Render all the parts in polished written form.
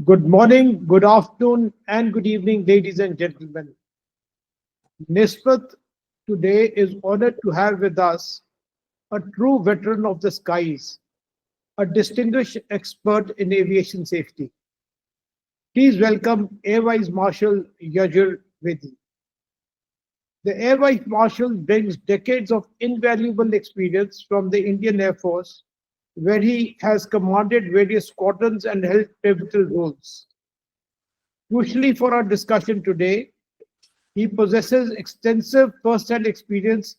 Good morning, good afternoon, and good evening, ladies and gentlemen. NISSMAT today is honored to have with us a true veteran of the skies, a distinguished expert in aviation safety. Please welcome Air Vice Marshal Yajurvedi. The Air Vice Marshal brings decades of invaluable experience from the Indian Air Force, where he has commanded various squadrons and held pivotal roles. Crucially for our discussion today, he possesses extensive first-hand experience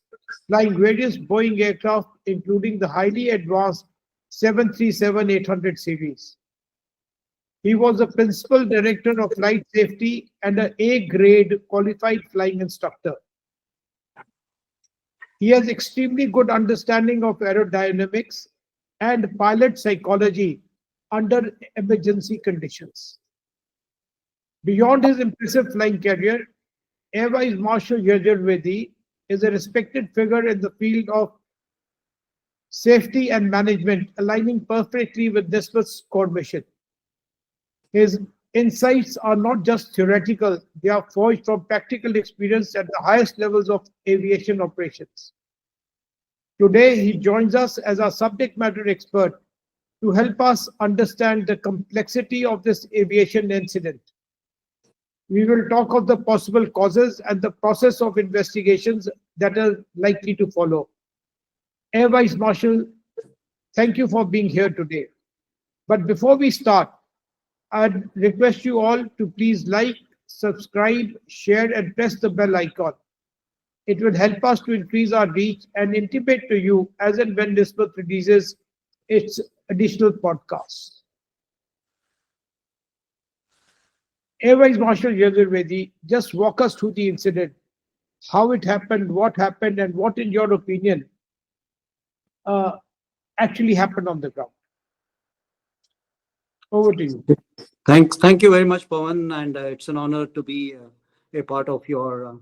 flying various Boeing aircraft, including the highly advanced 737-800 series. He was a principal director of flight safety and an A-grade qualified flying instructor. He has extremely good understanding of aerodynamics and pilot psychology under emergency conditions. Beyond his impressive flying career, Air Vice Marshal Yajurvedi is a respected figure in the field of safety and management, aligning perfectly with NISSMAT's core mission. His insights are not just theoretical, they are forged from practical experience at the highest levels of aviation operations. Today, he joins us as our subject matter expert to help us understand the complexity of this aviation incident. We will talk of the possible causes and the process of investigations that are likely to follow. Air Vice Marshal, thank you for being here today. But before we start, I'd request you all to please like, subscribe, share, and press the bell icon. It will help us to increase our reach and intimate to you as and when NISSMAT releases its additional podcasts. Air Vice Marshal Yajurvedi, just walk us through the incident, how it happened, and what, in your opinion, uh, actually happened on the ground. Over to you. Thank you very much, Pawan, and it's an honor to be a part of your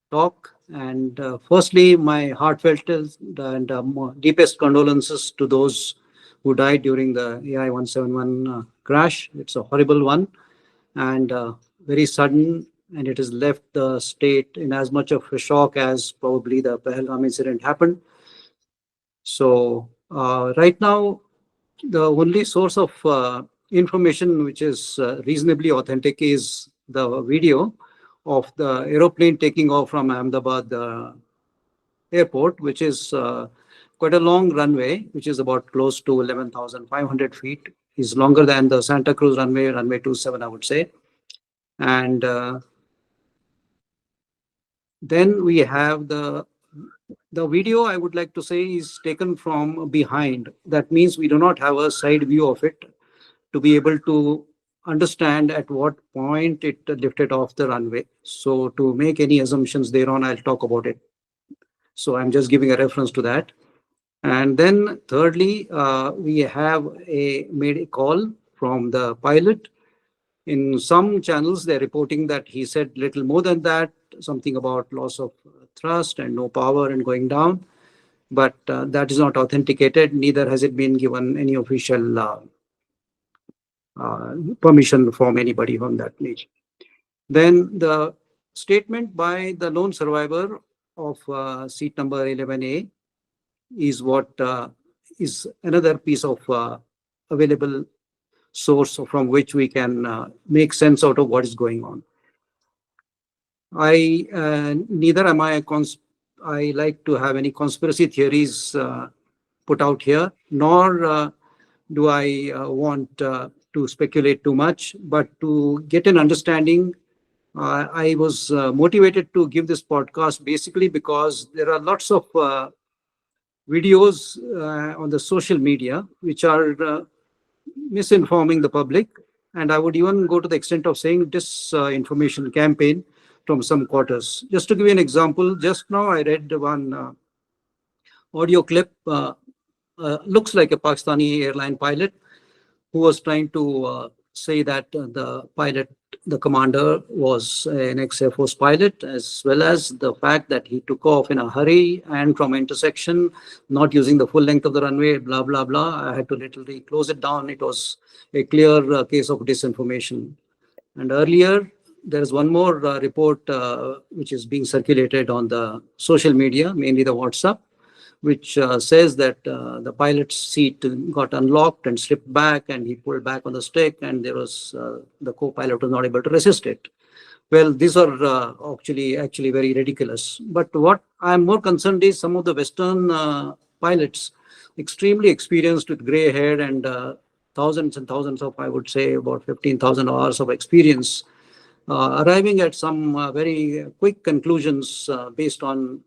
talk. And firstly, my heartfelt and deepest condolences to those who died during the AI171 crash. It's a horrible one and very sudden, and it has left the state in as much of a shock as probably the Pahalgam incident happened. So right now, the only source of information which is reasonably authentic is the video of the aeroplane taking off from Ahmedabad airport, which is quite a long runway, which is about close to 11,500 feet. Is longer than the Santa Cruz runway 27, I would say. And then we have the video, I would like to say, is taken from behind. That means we do not have a side view of it to be able to understand at what point it lifted off the runway. So to make any assumptions thereon, I'll talk about it. So I'm just giving a reference to that. And then thirdly, we have made a call from the pilot. In some channels, they're reporting that he said little more than that, something about loss of thrust and no power and going down. But that is not authenticated, neither has it been given any official permission from anybody from that nature. Then the statement by the lone survivor of seat number 11A is what is another piece of available source from which we can make sense out of what is going on. Neither am I like to have any conspiracy theories put out here, nor do I want to speculate too much, but to get an understanding. I was motivated to give this podcast basically because there are lots of videos on the social media which are misinforming the public, and I would even go to the extent of saying disinformation campaign from some quarters. Just to give you an example, just now I read one audio clip. Looks like a Pakistani airline pilot who was trying to say that the pilot, the commander, was an ex-Air Force pilot, as well as the fact that he took off in a hurry and from an intersection, not using the full length of the runway, blah, blah, blah. I had to literally close it down. It was a clear case of disinformation. And earlier, there is one more report which is being circulated on the social media, mainly the WhatsApp, which says that the pilot's seat got unlocked and slipped back, and he pulled back on the stick, and there was the co-pilot was not able to resist it. Well, these are actually very ridiculous. But what I'm more concerned is some of the Western pilots, extremely experienced with gray hair and thousands and thousands of, I would say, about 15,000 hours of experience, arriving at some very quick conclusions based on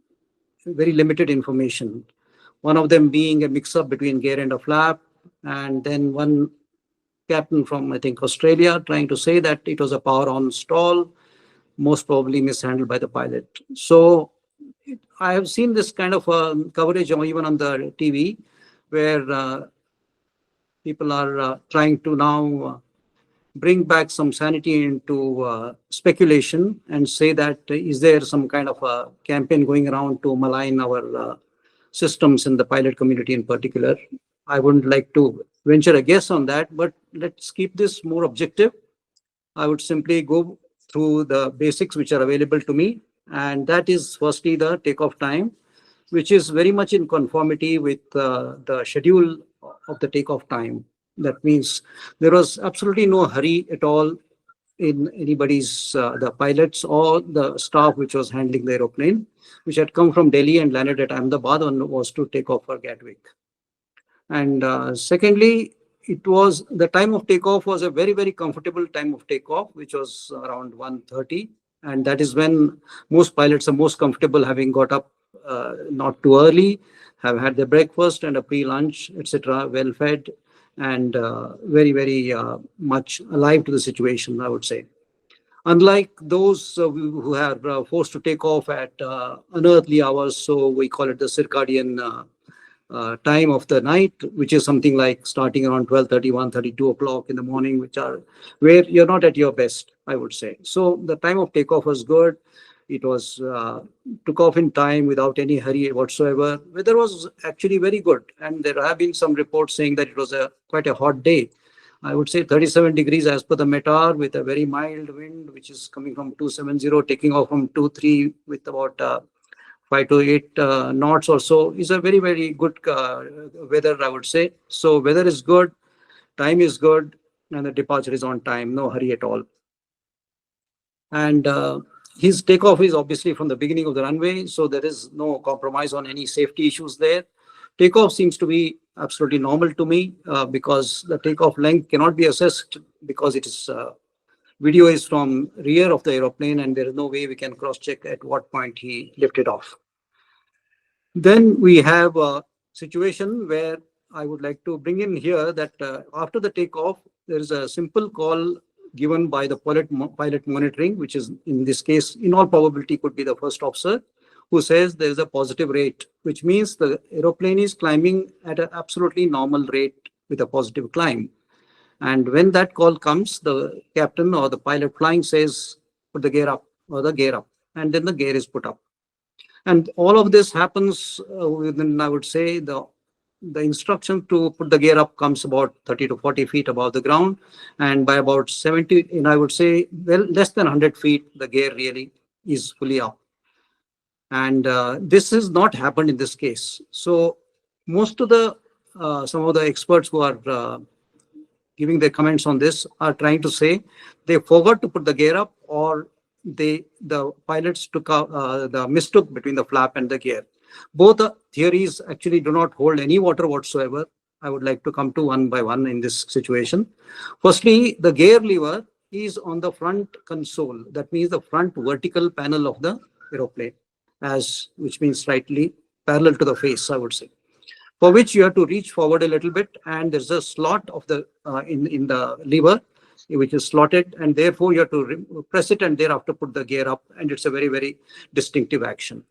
very limited information. One of them being a mix-up between gear and a flap, and then one captain from, I think, Australia trying to say that it was a power-on stall, most probably mishandled by the pilot. So I have seen this kind of coverage even on the TV, where people are trying to now bring back some sanity into speculation and say that is there some kind of a campaign going around to malign our systems in the pilot community in particular. I wouldn't like to venture a guess on that, but let's keep this more objective. I would simply go through the basics which are available to me, and that is firstly the takeoff time, which is very much in conformity with the schedule of the takeoff time. That means there was absolutely no hurry at all in anybody's, the pilots or the staff which was handling the aeroplane, which had come from Delhi and landed at Ahmedabad and was to take off for Gatwick. And secondly, it was the time of takeoff was a very, very comfortable time of takeoff, which was around 1:30. And that is when most pilots are most comfortable, having got up not too early, have had their breakfast and a pre-lunch, etc., well fed, and very, very much alive to the situation, I would say. Unlike those who are forced to take off at unearthly hours, so we call it the circadian time of the night, which is something like starting around 12:30, 1:30, 2 o'clock in the morning, which are where you're not at your best, I would say. So the time of takeoff was good. It was took off in time without any hurry whatsoever. Weather was actually very good, and there have been some reports saying that it was quite a hot day. I would say 37 degrees as per the METAR, with a very mild wind, which is coming from 270, taking off from 23 with about 5 to 8 knots or so. Is a very, very good weather, I would say. So weather is good, time is good, and the departure is on time, no hurry at all. And his takeoff is obviously from the beginning of the runway, so there is no compromise on any safety issues there. Takeoff seems to be absolutely normal to me because the takeoff length cannot be assessed because it is video is from rear of the aeroplane, and there is no way we can cross-check at what point he lifted off. Then we have a situation where I would like to bring in here that after the takeoff, there is a simple call given by the pilot monitoring, which is in this case, in all probability, could be the first officer, who says there is a positive rate, which means the aeroplane is climbing at an absolutely normal rate with a positive climb. And when that call comes, the captain or the pilot flying says, put the gear up or the gear up, and then the gear is put up. And all of this happens within, I would say, the instruction to put the gear up comes about 30 to 40 feet above the ground. And by about 70, and I would say, well, less than 100 feet, the gear really is fully up. And this has not happened in this case. So most of the, some of the experts who are giving their comments on this are trying to say they forgot to put the gear up, or the pilots took the mistook between the flap and the gear. Both the theories actually do not hold any water whatsoever. I would like to come to one by one in this situation. Firstly, the gear lever is on the front console. That means the front vertical panel of the aeroplane, which means slightly parallel to the face, I would say, for which you have to reach forward a little bit, and there's a slot of the in the lever which is slotted, and therefore you have to press it and thereafter put the gear up, and it's a very, very distinctive action.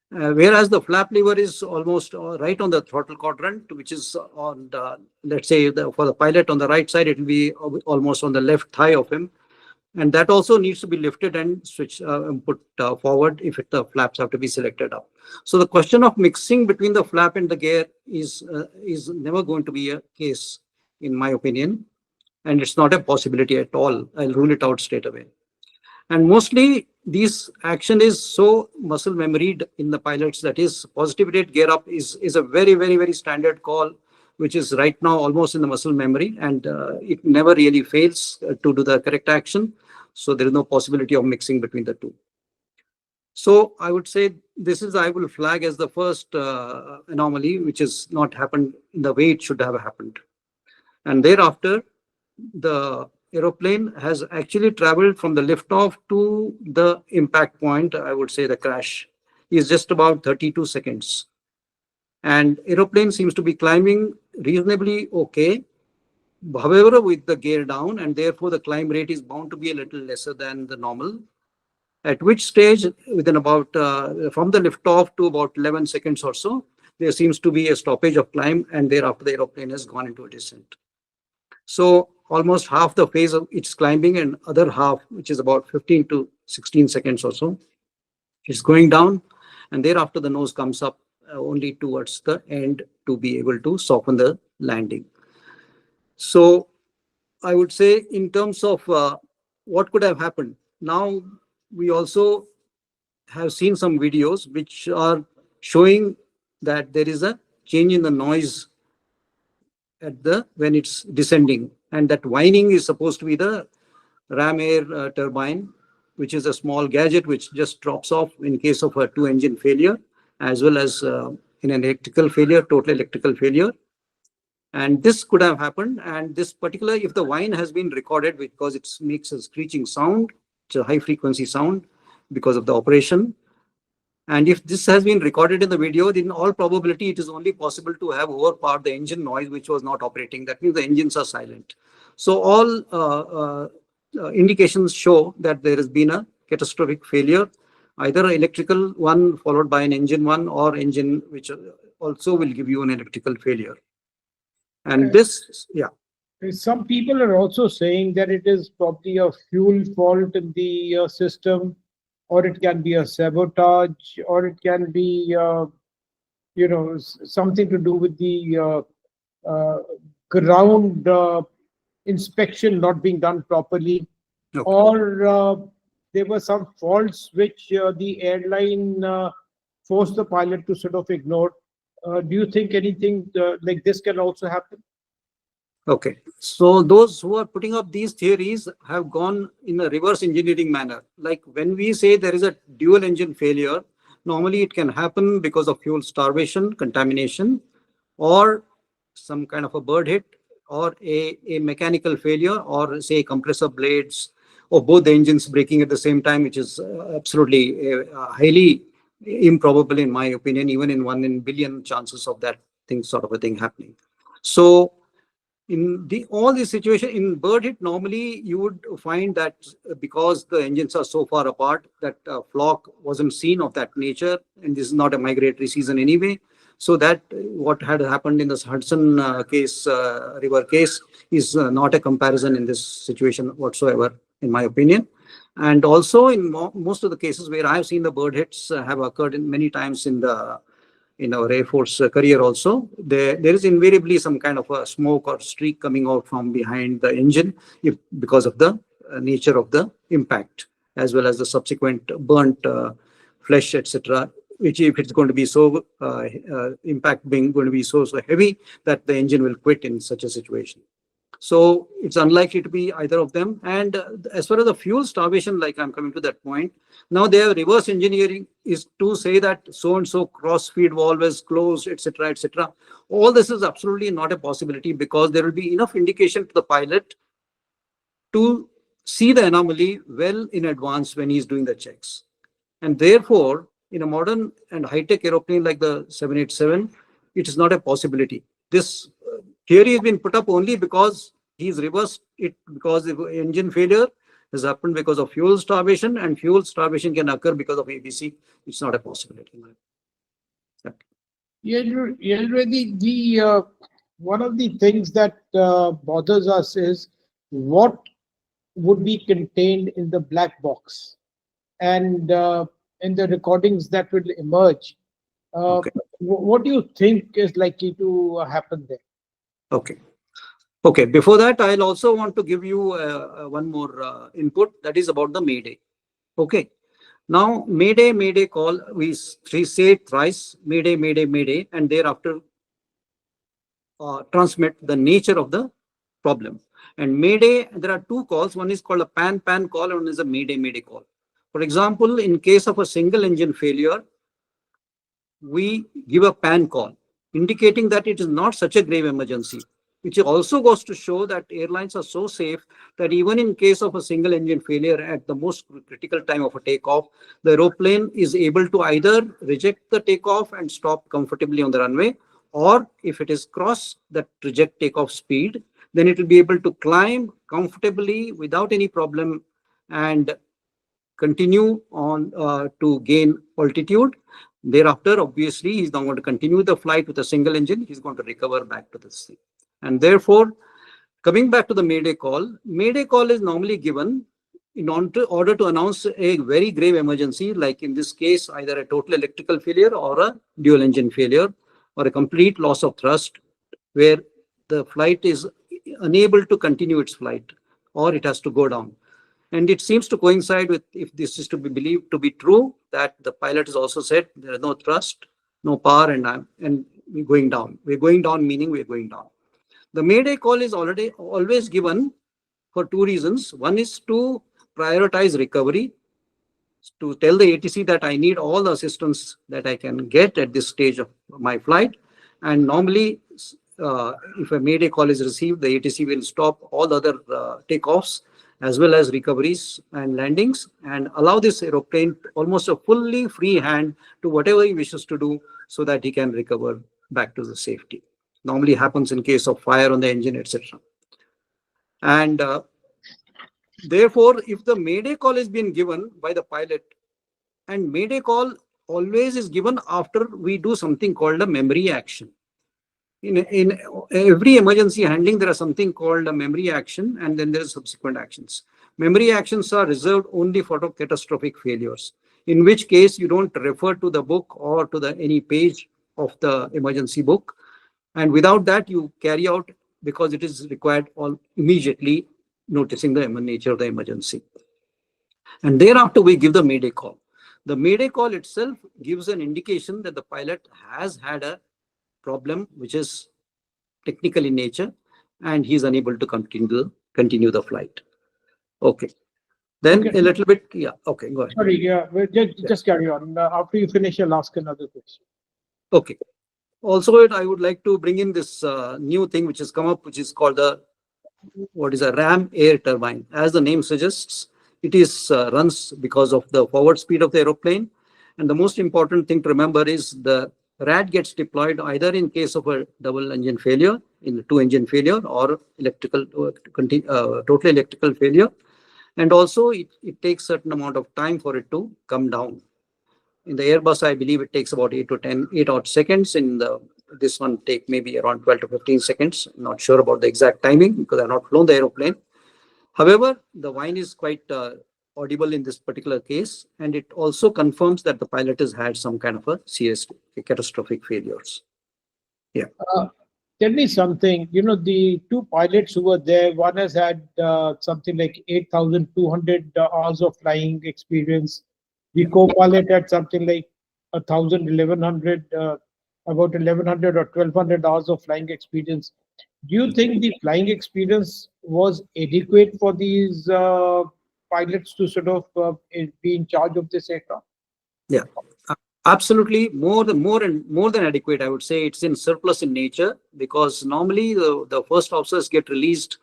Whereas the flap lever is almost right on the throttle quadrant, which is on the, let's say, for the pilot on the right side, it will be almost on the left thigh of him. And that also needs to be lifted and switch and put forward if the flaps have to be selected up. So the question of mixing between the flap and the gear is never going to be a case, in my opinion, and it's not a possibility at all. I'll rule it out straight away. And mostly this action is so muscle memoried in the pilots, that is positive rate gear up is a very, very, very standard call, which is right now almost in the muscle memory, and it never really fails to do the correct action. So there is no possibility of mixing between the two. So I would say this is, I will flag as the first anomaly, which has not happened in the way it should have happened. And thereafter, the aeroplane has actually traveled from the liftoff to the impact point. I would say the crash is just about 32 seconds. And aeroplane seems to be climbing reasonably okay, however, with the gear down, and therefore the climb rate is bound to be a little lesser than the normal. At which stage, within about, from the liftoff to about 11 seconds or so, there seems to be a stoppage of climb, and thereafter the aeroplane has gone into a descent. So almost half the phase of its climbing, and other half, which is about 15 to 16 seconds or so, it's going down, and thereafter the nose comes up only towards the end to be able to soften the landing. So I would say, in terms of what could have happened, now we also have seen some videos which are showing that there is a change in the noise at the when it's descending, and that whining is supposed to be the ram air turbine, which is a small gadget which just drops off in case of a two-engine failure, as well as in an electrical failure, total electrical failure. And this could have happened, and this particular, if the whine has been recorded, because it makes a screeching sound, it's a high frequency sound because of the operation. And if this has been recorded in the video, then in all probability, it is only possible to have overpowered the engine noise, which was not operating. That means the engines are silent. So all indications show that there has been a catastrophic failure, either an electrical one followed by an engine one, or engine which also will give you an electrical failure. And this, yeah. Some people are also saying that it is probably a fuel fault in the system, or it can be a sabotage, or it can be, something to do with the ground inspection not being done properly, Okay. or there were some faults which the airline forced the pilot to sort of ignore. Do you think anything like this can also happen? Okay, so those who are putting up these theories have gone in a reverse engineering manner. Like when we say there is a dual engine failure, normally it can happen because of fuel starvation, contamination, or some kind of a bird hit, or a mechanical failure, or say compressor blades, or both the engines breaking at the same time, which is absolutely highly improbable in my opinion, even in 1 in billion chances of that thing, sort of a thing happening. So in all these situations, in bird hit, normally you would find that because the engines are so far apart, that flock wasn't seen of that nature, and this is not a migratory season anyway. So that what had happened in this Hudson River case is not a comparison in this situation whatsoever, in my opinion. And also in most of the cases where I have seen the bird hits have occurred in many times in our Air Force career also, there is invariably some kind of a smoke or streak coming out from behind the engine because of the nature of the impact, as well as the subsequent burnt flesh, etc. Which, if it's going to be so impact being going to be so heavy that the engine will quit in such a situation. So it's unlikely to be either of them. And as far as the fuel starvation, like I'm coming to that point, now they have reverse engineering is to say that so and so cross feed valve is closed, etc., etc. All this is absolutely not a possibility, because there will be enough indication to the pilot to see the anomaly well in advance when he's doing the checks. And therefore, in a modern and high-tech aeroplane like the 787, it is not a possibility. This theory has been put up only because he's reversed it, because the engine failure has happened because of fuel starvation, and fuel starvation can occur because of ABC. It's not a possibility. Yajurvedi, the one of the things that bothers us is what would be contained in the black box and in the recordings that will emerge. Uh, Okay. what do you think is likely to happen there? Okay. Okay. Before that, I'll also want to give you one more input, that is about the Mayday. Okay. Now, Mayday, Mayday call, we say it thrice, Mayday, Mayday, Mayday, and thereafter transmit the nature of the problem. And Mayday, there are two calls. One is called a pan call, and one is a Mayday, Mayday call. For example, in case of a single engine failure, we give a pan call, indicating that it is not such a grave emergency, which also goes to show that airlines are so safe that even in case of a single engine failure at the most critical time of a takeoff, the aeroplane is able to either reject the takeoff and stop comfortably on the runway, or if it is cross that reject takeoff speed, then it will be able to climb comfortably without any problem and continue on to gain altitude. Thereafter, obviously, he's not going to continue the flight with a single engine. He's going to recover back to the sea. And therefore, coming back to the Mayday call is normally given in order to announce a very grave emergency, like in this case, either a total electrical failure or a dual engine failure or a complete loss of thrust, where the flight is unable to continue its flight or it has to go down. And it seems to coincide with, if this is to be believed to be true, that the pilot has also said there is no thrust, no power, and we're going down. We're going down, meaning we're going down. The Mayday call is already always given for two reasons. One is to prioritize recovery, to tell the ATC that I need all the assistance that I can get at this stage of my flight. And normally, if a Mayday call is received, the ATC will stop all other takeoffs as well as recoveries and landings, and allow this aeroplane almost a fully free hand to whatever he wishes to do so that he can recover back to the safety. Normally happens in case of fire on the engine, etc. And therefore, if the Mayday call is being given by the pilot, and Mayday call always is given after we do something called a memory action. In every emergency handling, there is something called a memory action, and then there is subsequent actions. Memory actions are reserved only for catastrophic failures, in which case you don't refer to the book or to the any page of the emergency book, and without that you carry out, because it is required all immediately, noticing the nature of the emergency. And thereafter we give the Mayday call. The Mayday call itself gives an indication that the pilot has had a problem which is technical in nature, and he's unable to continue the flight. Okay. Then Okay, a little bit, yeah. Okay, go ahead. sorry, yeah, well, Yeah. just carry on. After you finish, I'll ask another question. Okay. Also, I would like to bring in this new thing which has come up, which is called the, what is a ram air turbine. As the name suggests, it is runs because of the forward speed of the aeroplane. And the most important thing to remember is the RAT gets deployed either in case of a double engine failure, in the two engine failure, or electrical total electrical failure. And also it takes certain amount of time for it to come down. In the Airbus, I believe it takes about 8 odd seconds. In the this one take maybe around 12 to 15 seconds. I'm not sure about the exact timing because I've not flown the aeroplane. However, the whine is quite audible in this particular case, and it also confirms that the pilot has had some kind of a serious catastrophic failures. Yeah. Uh, Tell me something. You know, the two pilots who were there, one has had something like 8,200 hours of flying experience. The Yeah. co-pilot had something like 1,000, 1,100, about 1,100 or 1,200 hours of flying experience. Do you think the flying experience was adequate for these pilots to sort of be in charge of this aircraft? Yeah, absolutely. More than adequate. I would say it's in surplus in nature, because normally the first officers get released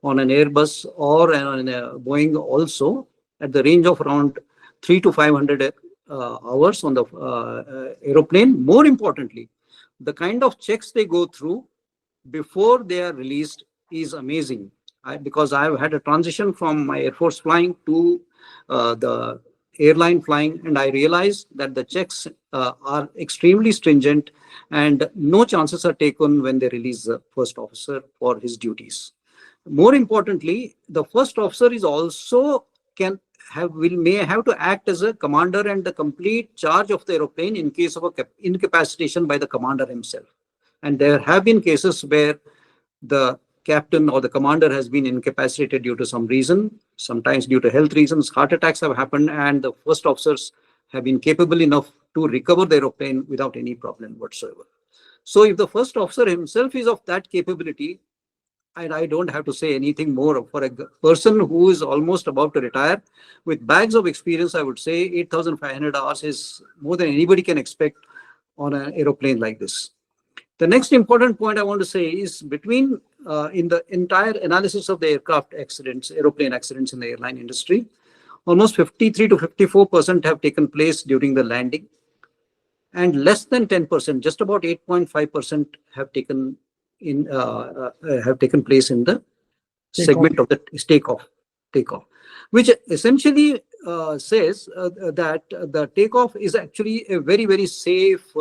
on an Airbus or on a Boeing also at the range of around 3 to 500 hours on the aeroplane. More importantly, the kind of checks they go through before they are released is amazing. Because I have had a transition from my Air Force flying to the airline flying, and I realized that the checks are extremely stringent and no chances are taken when they release the first officer for his duties. More importantly, the first officer is also can may have to act as a commander and the complete charge of the aeroplane in case of a incapacitation by the commander himself. And there have been cases where the captain or the commander has been incapacitated due to some reason, sometimes due to health reasons. Heart attacks have happened, and the first officers have been capable enough to recover the aeroplane without any problem whatsoever. So, if the first officer himself is of that capability, and I don't have to say anything more, for a person who is almost about to retire with bags of experience, I would say 8,500 hours is more than anybody can expect on an aeroplane like this. The next important point I want to say is between in the entire analysis of the aircraft accidents, aeroplane accidents in the airline industry, almost 53 to 54% have taken place during the landing, and less than 10%, just about 8.5%, have taken place in the Take off. segment of the takeoff, which essentially says that the takeoff is actually a very, very safe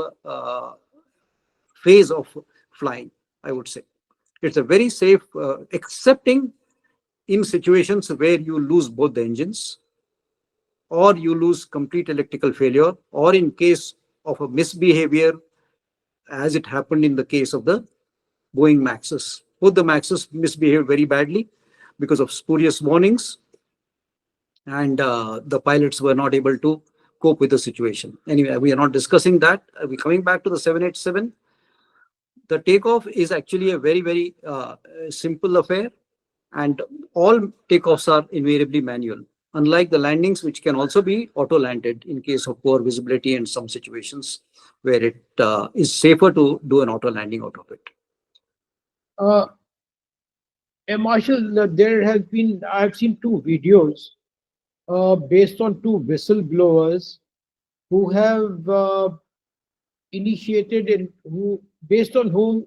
phase of flying, I would say. It's a very safe, excepting in situations where you lose both the engines, or you lose complete electrical failure, or in case of a misbehavior, as it happened in the case of the Boeing Maxes. Both the Maxes misbehaved very badly because of spurious warnings, and the pilots were not able to cope with the situation. Anyway, we are not discussing that. We're coming back to the 787. The takeoff is actually a very, very simple affair, and all takeoffs are invariably manual, unlike the landings, which can also be auto landed in case of poor visibility and some situations where it is safer to do an auto landing out of it. Uh, Marshal, I've seen two videos based on two whistleblowers who have based on whom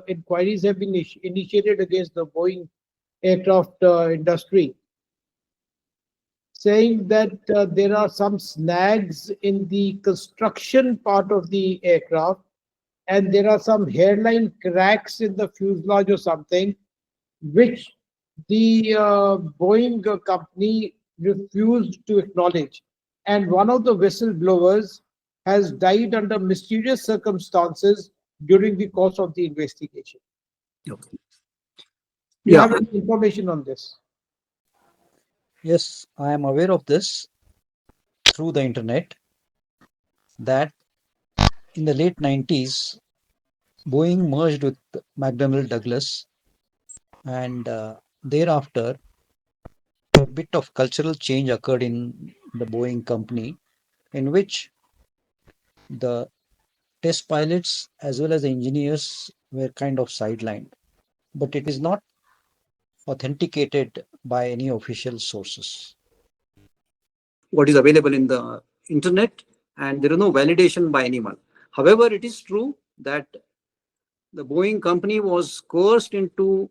inquiries have been initiated against the Boeing aircraft industry, saying that there are some snags in the construction part of the aircraft, and there are some hairline cracks in the fuselage or something, which the Boeing company refused to acknowledge. And one of the whistleblowers has died under mysterious circumstances during the course of the investigation. Okay. Do you Yeah, have any information on this? Yes, I am aware of this through the internet that in the late 90s, Boeing merged with McDonnell Douglas, and thereafter, a bit of cultural change occurred in the Boeing company, in which the test pilots as well as the engineers were kind of sidelined. But it is not authenticated by any official sources. what is available in the internet, and there is no validation by anyone. However, it is true that the Boeing company was coerced into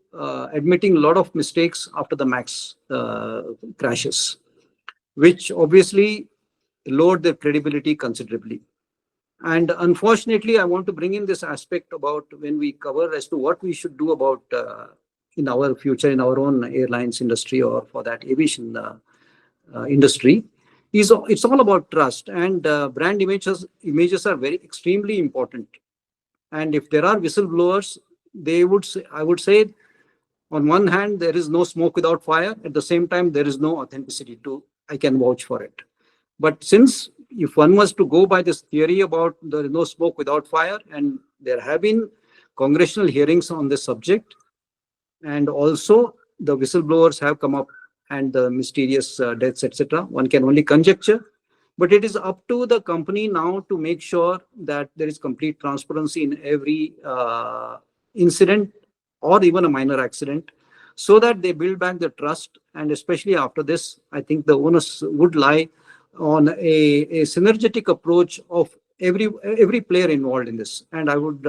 admitting a lot of mistakes after the Max crashes, which obviously lowered their credibility considerably. And unfortunately, I want to bring in this aspect about when we cover as to what we should do about in our future, in our own airlines industry, or for that aviation industry. It's all about trust, and brand images are very extremely important. And if there are whistleblowers, I would say, on one hand, there is no smoke without fire. At the same time, there is no authenticity to, I can vouch for it. But since if one was to go by this theory about there is no smoke without fire, and there have been congressional hearings on this subject, and also the whistleblowers have come up and the mysterious deaths, etc., one can only conjecture. But it is up to the company now to make sure that there is complete transparency in every incident or even a minor accident, so that they build back the trust. And especially after this, I think the onus would lie on a synergetic approach of every player involved in this. And I would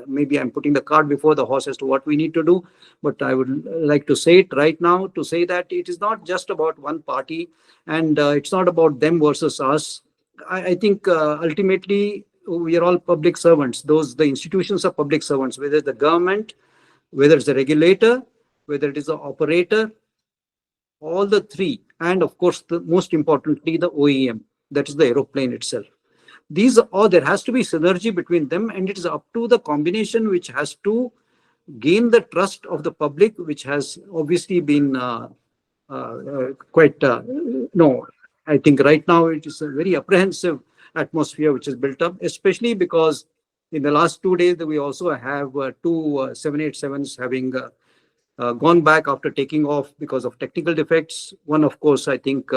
maybe I'm putting the cart before the horse as to what we need to do, but I would like to say it right now, to say that it is not just about one party, and it's not about them versus us. I think ultimately we are all public servants. The institutions are public servants, whether it's the government, whether it's the regulator, whether it is the operator, all the three, and of course, most importantly, the OEM, that is the aeroplane itself. These are, there has to be synergy between them, and it is up to the combination which has to gain the trust of the public, which has obviously been quite no. I think right now it is a very apprehensive atmosphere which is built up, especially because in the last 2 days we also have two 787s having gone back after taking off because of technical defects. One, of course, I think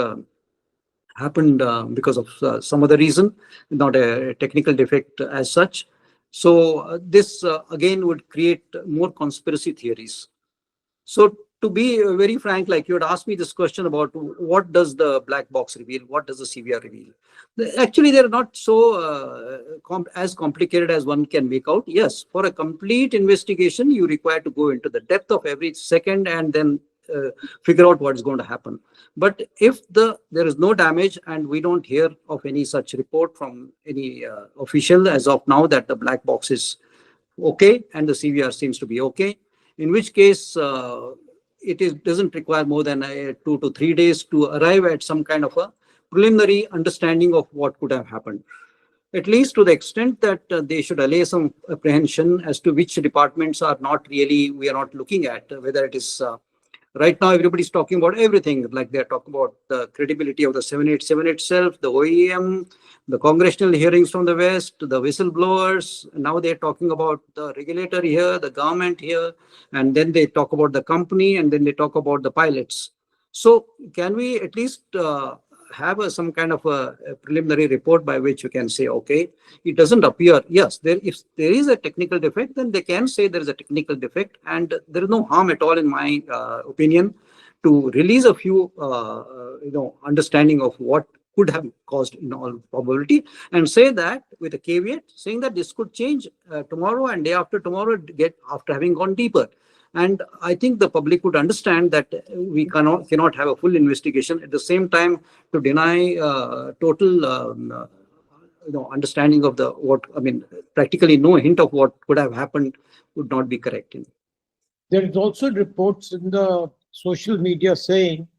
happened because of some other reason, not a technical defect as such. So this again would create more conspiracy theories. So to be very frank, like you had asked me this question about what does the black box reveal, what does the CVR reveal? Actually, they're not so as complicated as one can make out. Yes, for a complete investigation, you require to go into the depth of every second and then figure out what's going to happen. But if there is no damage and we don't hear of any such report from any official as of now that the black box is okay and the CVR seems to be okay, in which case doesn't require more than 2 to 3 days to arrive at some kind of a preliminary understanding of what could have happened. At least to the extent that they should allay some apprehension as to which departments are not really, we are not looking at, whether it is right now everybody's talking about everything, like they're talking about the credibility of the 787 itself, the OEM, the congressional hearings from the West, the whistleblowers. Now they're talking about the regulator here, the government here, and then they talk about the company, and then they talk about the pilots. So can we at least have some kind of a preliminary report by which you can say, okay, it doesn't appear, yes, if there is a technical defect, then they can say there is a technical defect, and there is no harm at all, in my opinion, to release a few, understanding of what could have caused in all probability, and say that with a caveat, saying that this could change tomorrow and day after tomorrow, after having gone deeper. And I think the public would understand that we cannot have a full investigation. At the same time, to deny total understanding of practically no hint of what could have happened would not be correct. There is also reports in the social media saying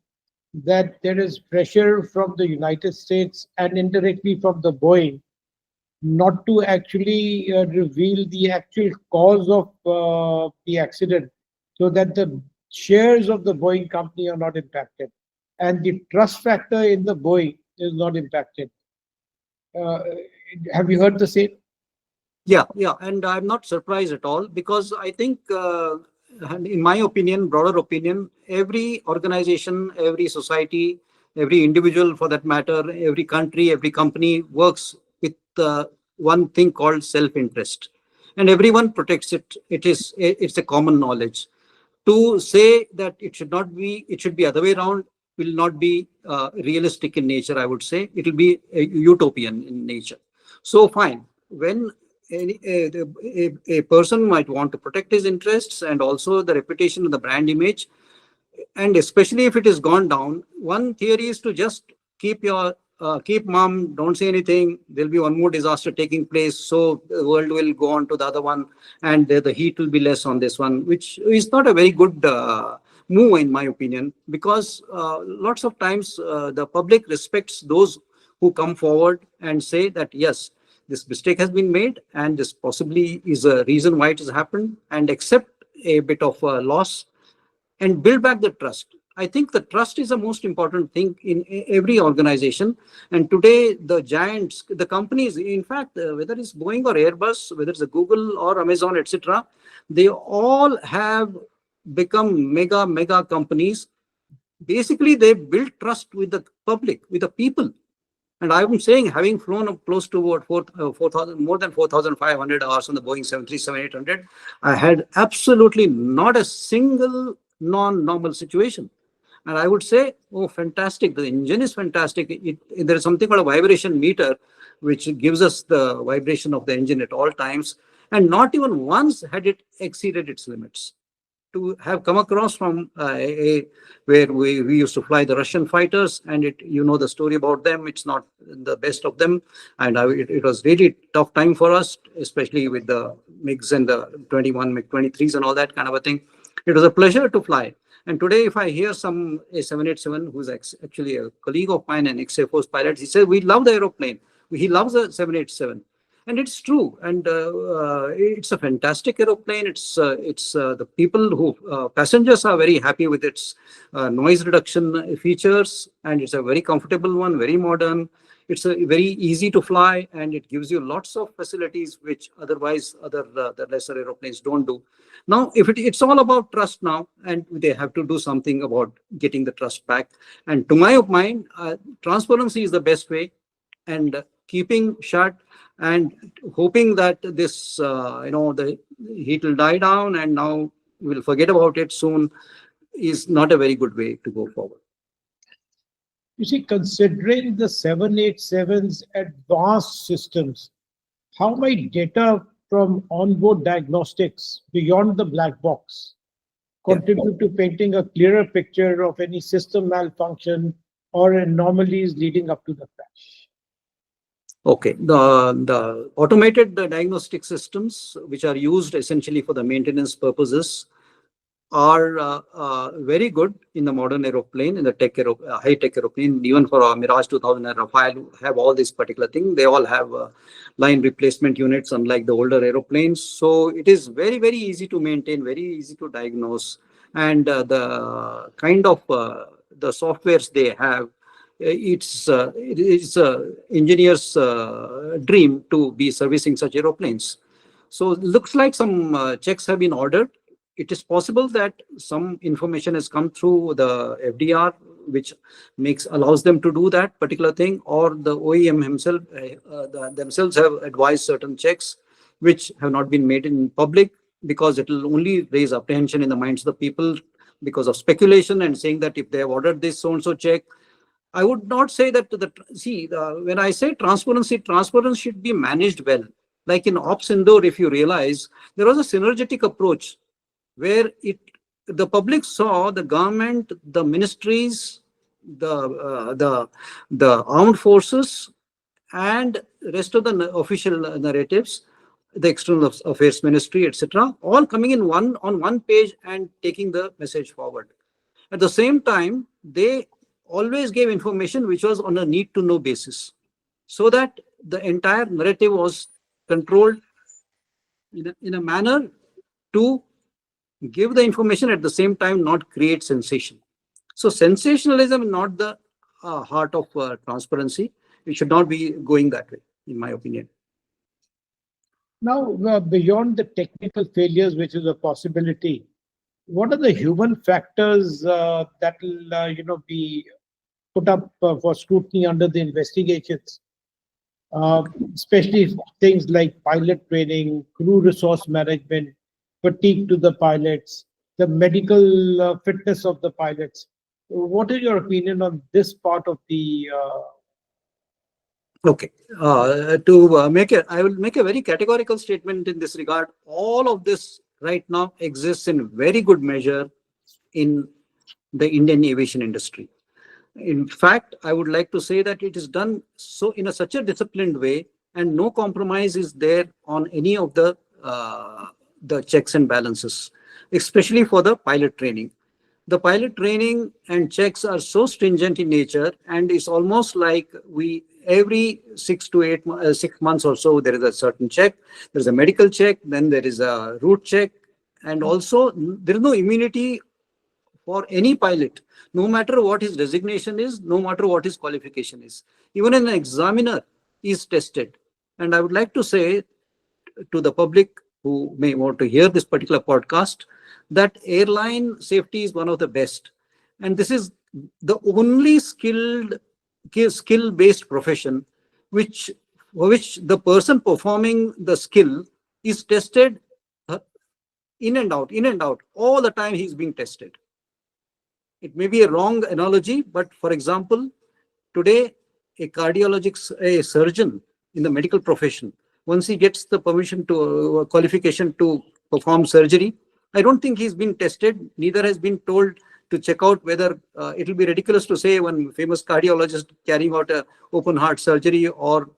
that there is pressure from the United States and indirectly from the Boeing not to actually reveal the actual cause of the accident, so that the shares of the Boeing company are not impacted and the trust factor in the Boeing is not impacted. Have you heard the same? Yeah, and I'm not surprised at all, because I think, in my opinion, broader opinion, every organization, every society, every individual for that matter, every country, every company works with one thing called self-interest, and everyone protects it. It's a common knowledge. To say that it should be other way around will not be realistic in nature. I would say it will be utopian in nature. So fine, when a person might want to protect his interests and also the reputation of the brand image, and especially if it is gone down, one theory is to just keep mum, don't say anything. There'll be one more disaster taking place, so the world will go on to the other one, and the heat will be less on this one, which is not a very good move, in my opinion, because lots of times the public respects those who come forward and say that, yes, this mistake has been made, and this possibly is a reason why it has happened, and accept a bit of a loss and build back the trust. I think the trust is the most important thing in every organization. And today, the giants, the companies, in fact, whether it's Boeing or Airbus, whether it's Google or Amazon, etc., they all have become mega companies. Basically, they build trust with the public, with the people. And I'm saying, having flown up close to about 4,000, more than 4,500 hours on the Boeing 737-800, I had absolutely not a single non-normal situation. And I would say, oh, fantastic. The engine is fantastic. There is something called a vibration meter, which gives us the vibration of the engine at all times. And not even once had it exceeded its limits. To have come across from where we used to fly the Russian fighters, and the story about them. It's not the best of them, and it was really tough time for us, especially with the MiGs and the 21 MiG-23s and all that kind of a thing. It was a pleasure to fly. And today, if I hear some A787, who's actually a colleague of mine, an ex-Air Force pilot, he said, we love the aeroplane. He loves the 787. And it's true, and it's a fantastic aeroplane. It's the people who passengers are very happy with its noise reduction features, and it's a very comfortable one, very modern. It's a very easy to fly, and it gives you lots of facilities which otherwise the lesser aeroplanes don't do. Now, if it's all about trust now, and they have to do something about getting the trust back. And to my mind, transparency is the best way, and keeping shut and hoping that this, the heat will die down and now we'll forget about it soon is not a very good way to go forward. You see, considering the 787's advanced systems, how might data from onboard diagnostics beyond the black box contribute to painting a clearer picture of any system malfunction or anomalies leading up to the crash? Okay, the automated diagnostic systems, which are used essentially for the maintenance purposes, are very good in the modern aeroplane, in the high-tech aeroplane. Even for our Mirage 2000 and Rafale have all this particular thing. They all have line replacement units, unlike the older aeroplanes. So it is very, very easy to maintain, very easy to diagnose. And the kind of the softwares they have, it's engineer's dream to be servicing such aeroplanes. So it looks like some checks have been ordered. It is possible that some information has come through the FDR, which allows them to do that particular thing, or the OEM himself themselves have advised certain checks which have not been made in public, because it will only raise apprehension in the minds of the people because of speculation and saying that if they have ordered this so and so check. I would not say that when I say transparency should be managed well. Like in Ops Indoor, if you realize, there was a synergetic approach where the public saw the government, the ministries, the armed forces, and rest of the official narratives, the external affairs ministry, etc., all coming in on one page and taking the message forward. At the same time, they always gave information which was on a need to know basis, so that the entire narrative was controlled in a manner to give the information, at the same time not create sensation. So sensationalism is not the heart of transparency. It should not be going that way, in my opinion. Now, beyond the technical failures, which is a possibility, what are the human factors that will be put up for scrutiny under the investigations, especially things like pilot training, crew resource management, fatigue to the pilots, the medical fitness of the pilots? What is your opinion on this part of the? Okay, I will make a very categorical statement in this regard. All of this right now exists in very good measure in the Indian aviation industry. In fact, I would like to say that it is done so in such a disciplined way, and no compromise is there on any of the checks and balances, especially for the pilot training. The pilot training and checks are so stringent in nature, and it's almost like every 6 months or so, there is a certain check. There's a medical check, then there is a route check, and also there is no immunity for any pilot, no matter what his designation is, no matter what his qualification is. Even an examiner is tested. And I would like to say to the public who may want to hear this particular podcast, that airline safety is one of the best. And this is the only skill-based profession for which the person performing the skill is tested in and out. All the time he's being tested. It may be a wrong analogy, but for example, today a surgeon in the medical profession, once he gets the permission to qualification to perform surgery, I don't think he's been tested, neither has been told to check out whether it will be ridiculous to say one famous cardiologist carrying out a open heart surgery or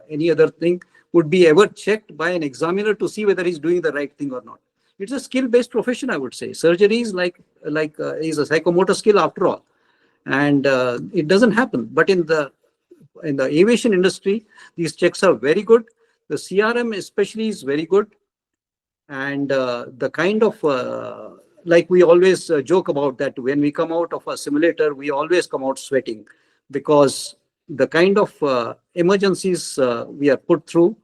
any other thing would be ever checked by an examiner to see whether he's doing the right thing or not. It's a skill-based profession, I would say. Surgery is is a psychomotor skill after all, and it doesn't happen. But in the aviation industry, these checks are very good. The CRM especially is very good, and the kind of like we always joke about that when we come out of a simulator, we always come out sweating because the kind of emergencies we are put through,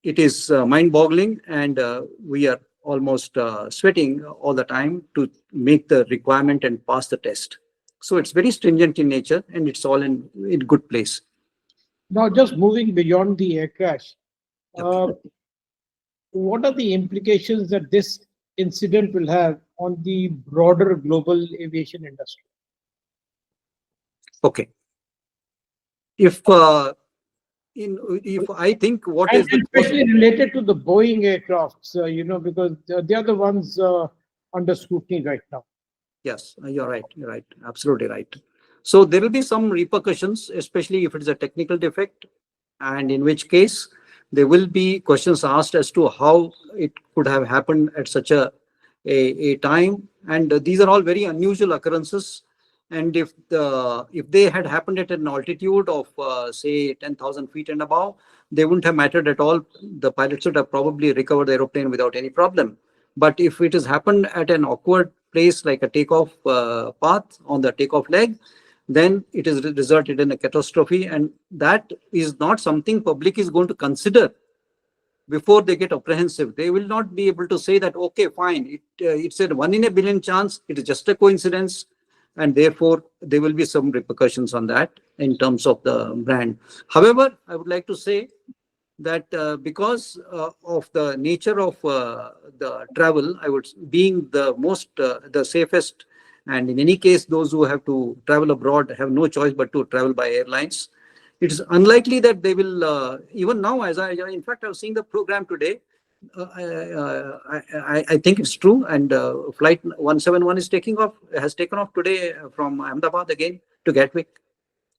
it is mind-boggling, and we are almost sweating all the time to make the requirement and pass the test. So it's very stringent in nature, and it's all in good place. Now, just moving beyond the air crash, Okay. uh, what are the implications that this incident will have on the broader global aviation industry? Okay. If I think what And is the especially related to the Boeing aircrafts, because they are the ones under scrutiny right now. Yes, you're right. You're right. Absolutely right. So there will be some repercussions, especially if it's a technical defect, and in which case there will be questions asked as to how it could have happened at such a time. And these are all very unusual occurrences. And if they had happened at an altitude of say 10,000 feet and above, they wouldn't have mattered at all. The pilots would have probably recovered the aeroplane without any problem. But if it has happened at an awkward place like a takeoff path on the takeoff leg, then it is resulted in a catastrophe, and that is not something public is going to consider before they get apprehensive. They will not be able to say that, okay, fine, it's a 1 in a billion chance, it is just a coincidence, and therefore there will be some repercussions on that in terms of the brand. However, I would like to say that because of the nature of the travel, I would being the safest, and in any case, those who have to travel abroad have no choice but to travel by airlines. It is unlikely that they will even now. In fact, I was seeing the program today. I think it's true, and flight 171 has taken off today from Ahmedabad again to Gatwick,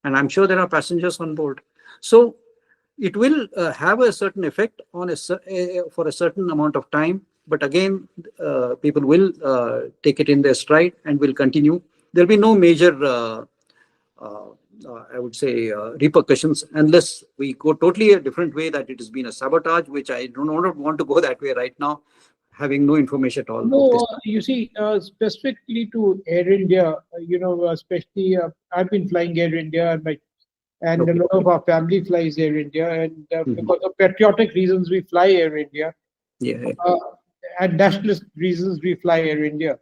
and I'm sure there are passengers on board. So it will have a certain effect on for a certain amount of time, but again, people will take it in their stride and will continue. There'll be no major uh, I would say repercussions, unless we go totally a different way, that it has been a sabotage, which I do not want to go that way right now, having no information at all of No, this. you see, specifically to Air India, especially I've been flying Air India, and a Okay. lot of our family flies Air India, and Mhm. because of patriotic reasons, we fly Air India, Yeah. uh, and nationalist reasons, we fly Air India.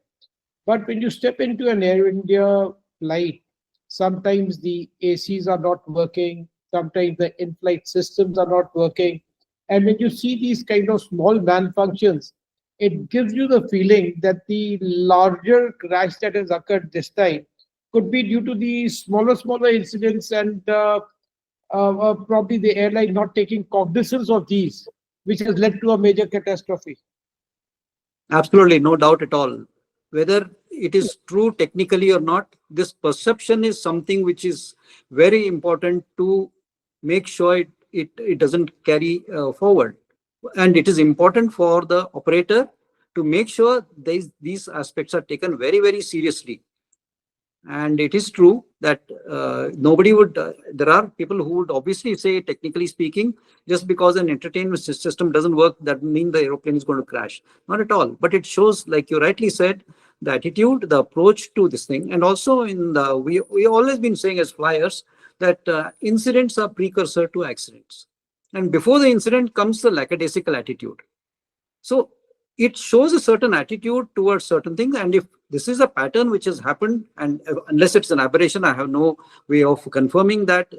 But when you step into an Air India flight, sometimes the ACs are not working, sometimes the in flight systems are not working. And when you see these kind of small malfunctions, it gives you the feeling that the larger crash that has occurred this time could be due to the smaller incidents, and probably the airline not taking cognizance of these, which has led to a major catastrophe. Absolutely, no doubt at all. Whether it is true technically or not, this perception is something which is very important to make sure it doesn't carry forward. And it is important for the operator to make sure these aspects are taken very, very seriously. And it is true that nobody would, there are people who would obviously say, technically speaking, just because an entertainment system doesn't work, that means the aeroplane is going to crash. Not at all. But it shows, like you rightly said, the attitude, the approach to this thing. And also, we always been saying as flyers that incidents are precursor to accidents. And before the incident comes the lackadaisical attitude. So it shows a certain attitude towards certain things. And if this is a pattern which has happened, and unless it's an aberration, I have no way of confirming that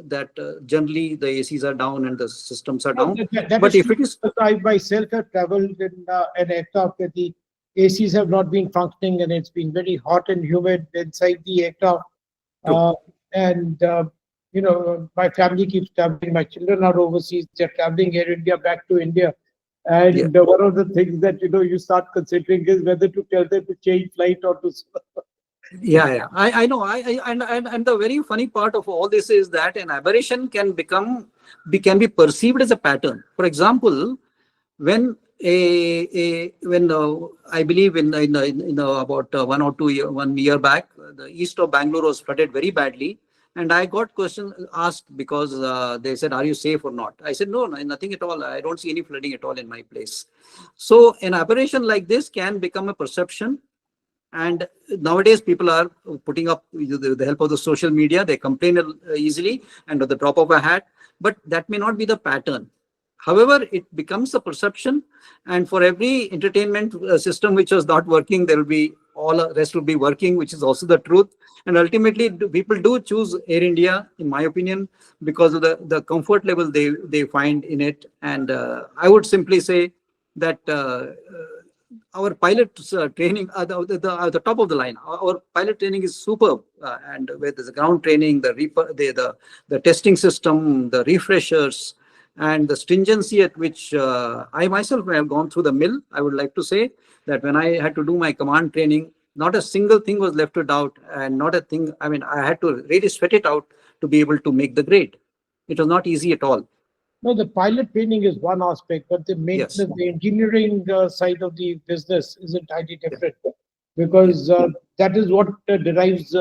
generally the ACs are down and the systems are No, down. that But is if true, it is, because I myself have traveled in an aircraft where the ACs have not been functioning, and it's been very hot and humid inside the aircraft. True. And my family keeps traveling. My children are overseas. They're traveling Air India back to India. Yeah. And one of the things that you start considering is whether to tell them to change flight or to. Yeah. I know. And the very funny part of all this is that an aberration can be perceived as a pattern. For example, when when I believe in about 1 year back, the east of Bangalore was flooded very badly, and I got questions asked because they said, "Are you safe or not?" I said, "No, nothing at all. I don't see any flooding at all in my place." So an aberration like this can become a perception, and nowadays people are putting up with the help of the social media. They complain easily and at the drop of a hat, but that may not be the pattern. However, it becomes a perception, and for every entertainment system which was not working, there will be all the rest will be working, which is also the truth. And ultimately, people do choose Air India, in my opinion, because of the comfort level they find in it. And I would simply say that our pilot training the top of the line. Our pilot training is superb, and where there's the ground training, the testing system, the refreshers, and the stringency at which I myself have gone through the mill. I would like to say that when I had to do my command training, not a single thing was left to doubt, and not a thing. I mean, I had to really sweat it out to be able to make the grade. It was not easy at all. No, the pilot training is one aspect, but the Yes. maintenance, the engineering side of the business is entirely Yeah. different, Yeah. because that is what derives,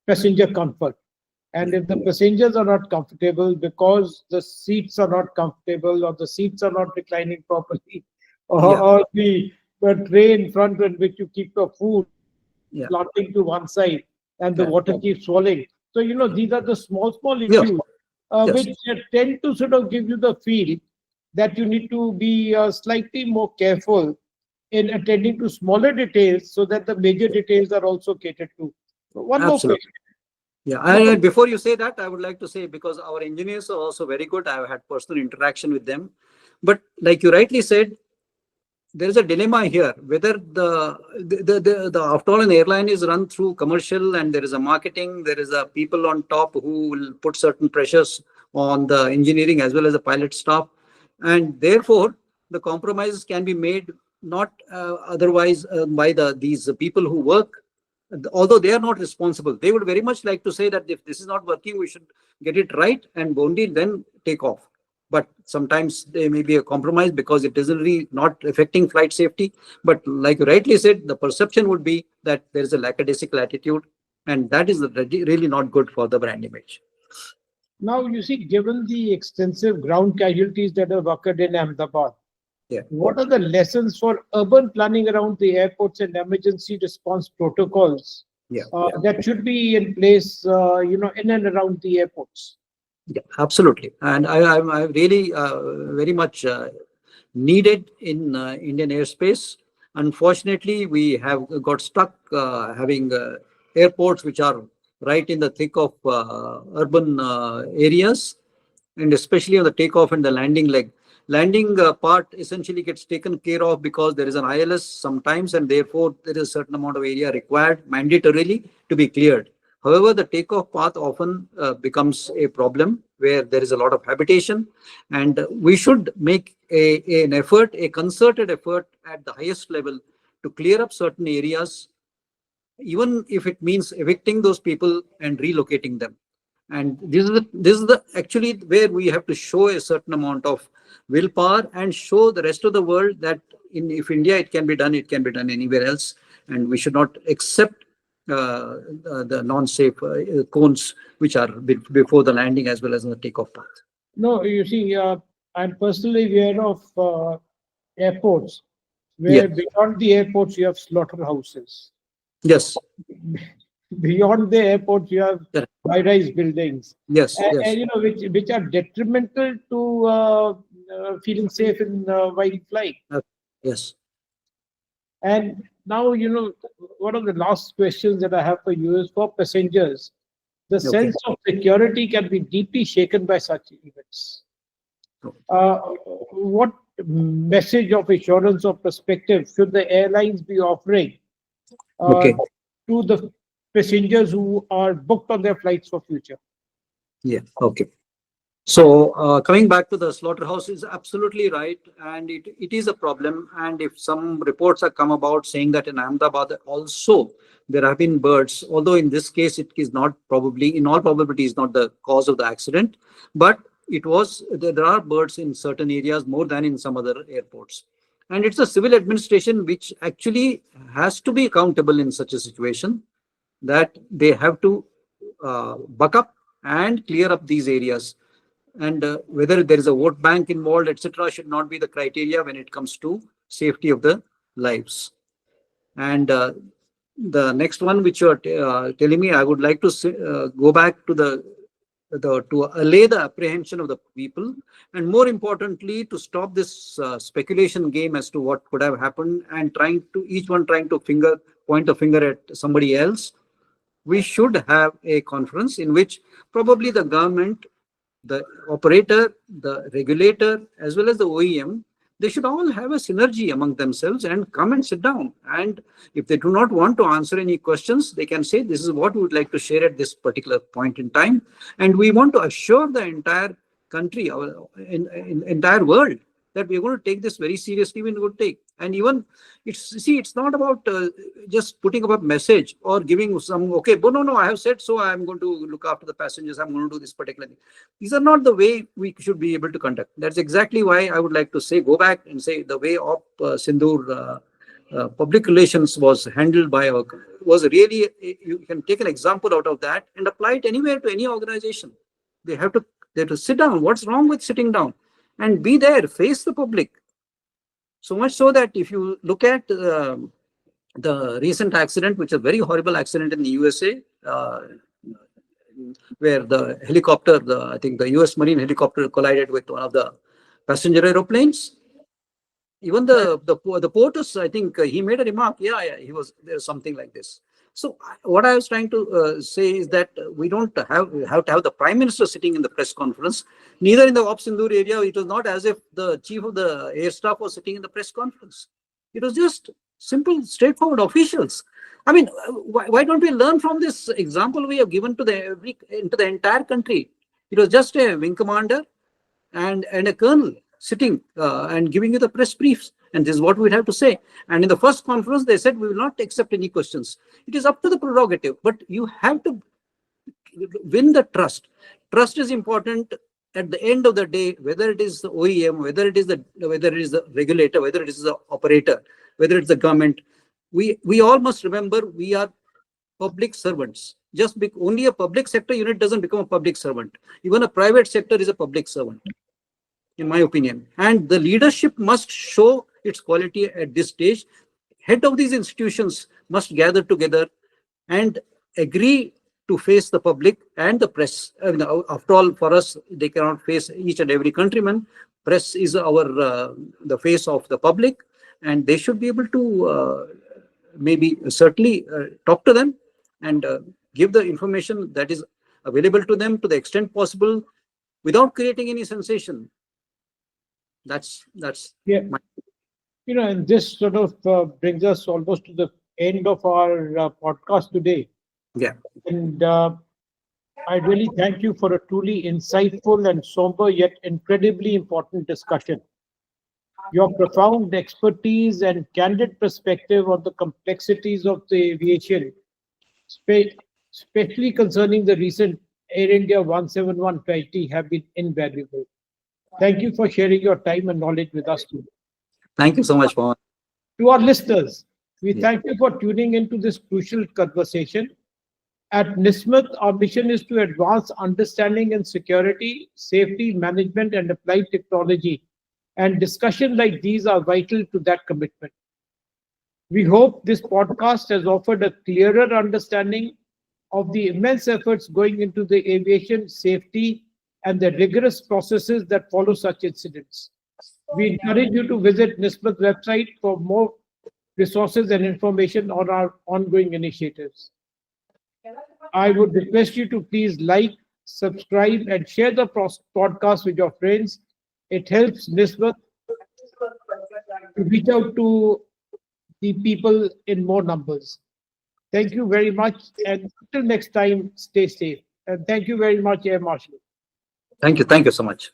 passenger comfort. And Yeah. if the passengers are not comfortable because the seats are not comfortable, or the seats are not reclining properly, Yeah. or the tray in front in which you keep your food Yeah. slanting to one side and the Correct. water keeps falling. So, these are the small Yes. issues Yes. which tend to sort of give you the feel that you need to be slightly more careful in attending to smaller details so that the major details are also catered to. One more Absolutely. question. Yeah, Now, and before you say that, I would like to say, because our engineers are also very good, I've had personal interaction with them. But like you rightly said, there is a dilemma here whether the after all, an airline is run through commercial, and there is a marketing, there is a people on top who will put certain pressures on the engineering as well as the pilot staff, and therefore the compromises can be made not otherwise by these people who work, although they are not responsible. They would very much like to say that if this is not working, we should get it right and only then take off. But sometimes there may be a compromise because it isn't really not affecting flight safety. But like you rightly said, the perception would be that there is a lackadaisical attitude, and that is really not good for the brand image. now, you see, given the extensive ground casualties that have occurred in Ahmedabad, Yeah, what are the lessons for urban planning around the airports and emergency response protocols yeah, that should be in place, in and around the airports? yeah, absolutely. And I really very much needed in Indian airspace. Unfortunately, we have got stuck having airports which are right in the thick of urban areas, and especially on the takeoff and the landing leg. Landing part essentially gets taken care of because there is an ILS sometimes, and therefore there is a certain amount of area required mandatorily to be cleared. However, the takeoff path often becomes a problem where there is a lot of habitation, and we should make an effort, a concerted effort at the highest level to clear up certain areas, even if it means evicting those people and relocating them. And this is the actually where we have to show a certain amount of willpower and show the rest of the world that if India it can be done, it can be done anywhere else, and we should not accept the non-safe cones which are before the landing as well as on the takeoff path. No, you see, I'm personally aware of airports Yeah. where beyond the airports you have slaughterhouses. Yes. Beyond the airports you have Correct. high-rise buildings, Yes. and Yes. which are detrimental to feeling safe in while flying. Uh, yes. And now, one of the last questions that I have for you is for passengers. The Okay. sense of security can be deeply shaken by such events. So, Uh, what message of assurance or perspective should the airlines be offering uh, Okay. to the passengers who are booked on their flights for future? Yeah. Okay. So coming back to the slaughterhouse is absolutely right, and it is a problem. And if some reports have come about saying that in Ahmedabad also there have been birds, although in this case it is not probably, in all probability, is not the cause of the accident, but it was, there are birds in certain areas more than in some other airports. And it's the civil administration which actually has to be accountable in such a situation, that they have to buck up and clear up these areas. And whether there is a vote bank involved, etc., should not be the criteria when it comes to safety of the lives. And the next one which you are telling me, I would like to go back to the to allay the apprehension of the people, and more importantly to stop this speculation game as to what could have happened, and trying to, each one trying to point a finger at somebody else. We should have a conference in which probably the government, the operator, the regulator, as well as the OEM, they should all have a synergy among themselves and come and sit down. And if they do not want to answer any questions, they can say, this is what we would like to share at this particular point in time. And we want to assure the entire country, in entire world, that we're going to take this very seriously. We're going to take. And even, it's not about just putting up a message or giving some, okay, but no, I have said so, I'm going to look after the passengers, I'm going to do this particular thing. These are not the way we should be able to conduct. That's exactly why I would like to say, go back and say the way of Sindoor public relations was handled by our, was really, you can take an example out of that and apply it anywhere to any organization. They have to sit down. What's wrong with sitting down and be there, face the public? So much so that if you look at the recent accident, which is a very horrible accident in the USA, where the helicopter, I think the US Marine helicopter collided with one of the passenger aeroplanes. Even the POTUS, I think he made a remark. Yeah, he was there's something like this. So what I was trying to say is that we don't have to have the Prime Minister sitting in the press conference. Neither in the Op Sindoor area, it was not as if the chief of the air staff was sitting in the press conference. It was just simple, straightforward officials. I mean, why don't we learn from this example we have given to the entire country? It was just a wing commander and a colonel sitting and giving you the press briefs, and this is what we'd have to say. And in the first conference, they said we will not accept any questions. It is up to the prerogative, but you have to win the trust. Trust is important at the end of the day, whether it is the OEM, whether it is the regulator, whether it is the operator, whether it's the government. We all must remember we are public servants. Just only a public sector unit doesn't become a public servant. Even a private sector is a public servant, in my opinion. And the leadership must show its quality at this stage. Head of these institutions must gather together and agree to face the public and the press. I mean, after all, for us, they cannot face each and every countryman. Press is the face of the public, and they should be able to maybe certainly talk to them and give the information that is available to them to the extent possible without creating any sensation. That's Yeah. my, And this sort of brings us almost to the end of our podcast today. yeah. And I really thank you for a truly insightful and somber yet incredibly important discussion. Your profound expertise and candid perspective on the complexities of the aviation, especially concerning the recent Air India 171 tragedy, have been invaluable. Thank you for sharing your time and knowledge with us today. Thank you so much, Pawan. To our listeners, we Yeah. thank you for tuning into this crucial conversation. At NISSMAT, our mission is to advance understanding in security, safety, management, and applied technology. And discussions like these are vital to that commitment. We hope this podcast has offered a clearer understanding of the immense efforts going into the aviation safety and the rigorous processes that follow such incidents. We encourage you to visit NISSMAT's website for more resources and information on our ongoing initiatives. I would request you to please like, subscribe, and share the podcast with your friends. It helps NISBAT reach out to the people in more numbers. Thank you very much. And until next time, stay safe. And thank you very much, Air Marshal. Thank you. Thank you so much.